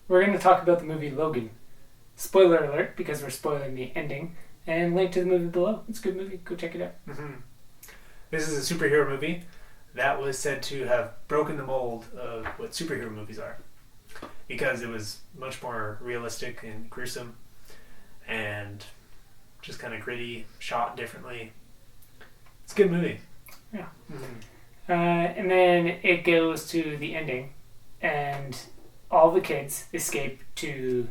we're going to talk about the movie Logan. Spoiler alert, because we're spoiling the ending, and link to the movie below. It's a good movie. Go check it out. Mm-hmm. This is a superhero movie that was said to have broken the mold of what superhero movies are, because it was much more realistic and gruesome and just kind of gritty, shot differently. It's a good movie. Yeah. Mm-hmm. And then it goes to the ending, and all the kids escape to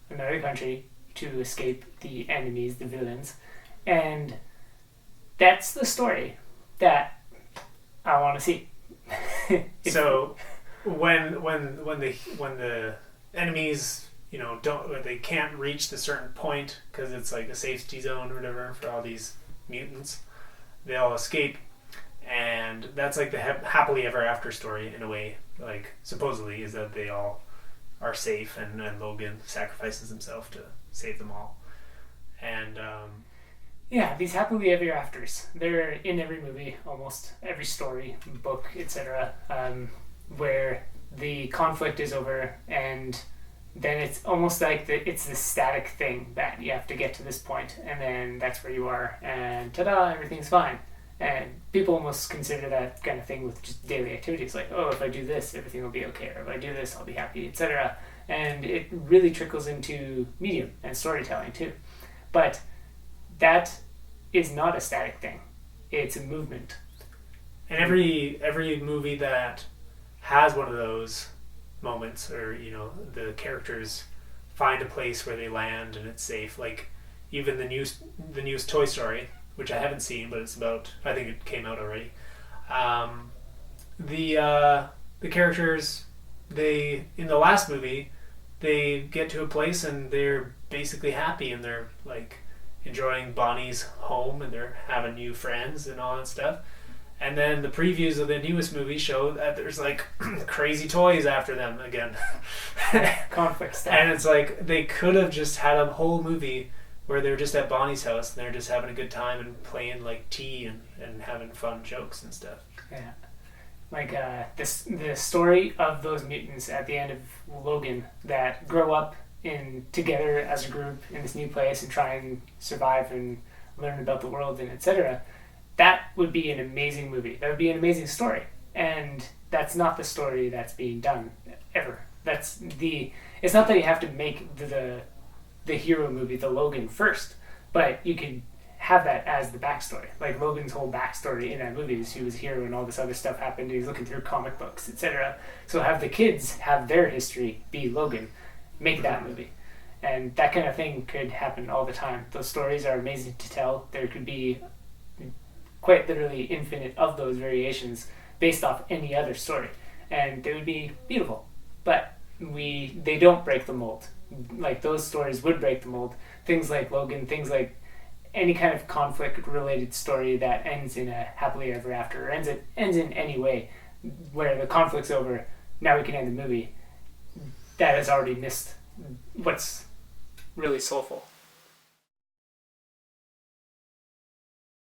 another country to escape the enemies, the villains, and that's the story that I want to see. So when the enemies, you know, they can't reach the certain point because it's like a safety zone or whatever for all these mutants, they all escape, and that's like the happily ever after story in a way. Like supposedly is that they all are safe, and Logan sacrifices himself to save them all, and yeah, these happily ever afters, they're in every movie, almost every story, book, etc., where the conflict is over, and then it's almost like it's this static thing that you have to get to this point, and then that's where you are, and ta-da, everything's fine. And people almost consider that kind of thing with just daily activities, like, oh, if I do this, everything will be okay, or if I do this, I'll be happy, etc. And it really trickles into medium and storytelling too. But that is not a static thing. It's a movement. And every movie that has one of those moments, or you know, the characters find a place where they land and it's safe. Like even the newest Toy Story, which I haven't seen, but it's about, I think it came out already. The characters, they in the last movie, they get to a place and they're basically happy, and they're like enjoying Bonnie's home, and they're having new friends and all that stuff. And then the previews of the newest movie show that there's like crazy toys after them again. Conflict stuff. And it's like they could have just had a whole movie where they're just at Bonnie's house and they're just having a good time and playing like tea and having fun jokes and stuff. Yeah. Like the story of those mutants at the end of Logan that grow up together as a group in this new place and try and survive and learn about the world and etc. That would be an amazing movie. That would be an amazing story. And that's not the story that's being done ever. It's not that you have to make the hero movie, the Logan, first, but you could have that as the backstory. Like Logan's whole backstory in that movie is he was a hero and all this other stuff happened, and he's looking through comic books, etc. So have the kids have their history be Logan. Make that movie. And that kind of thing could happen all the time. Those stories are amazing to tell. There could be quite literally infinite of those variations based off any other story, and they would be beautiful. But they don't break the mold. Like those stories would break the mold. Things like Logan, things like any kind of conflict related story that ends in a happily ever after, or ends in any way where the conflict's over, now we can end the movie. That has already missed what's really soulful.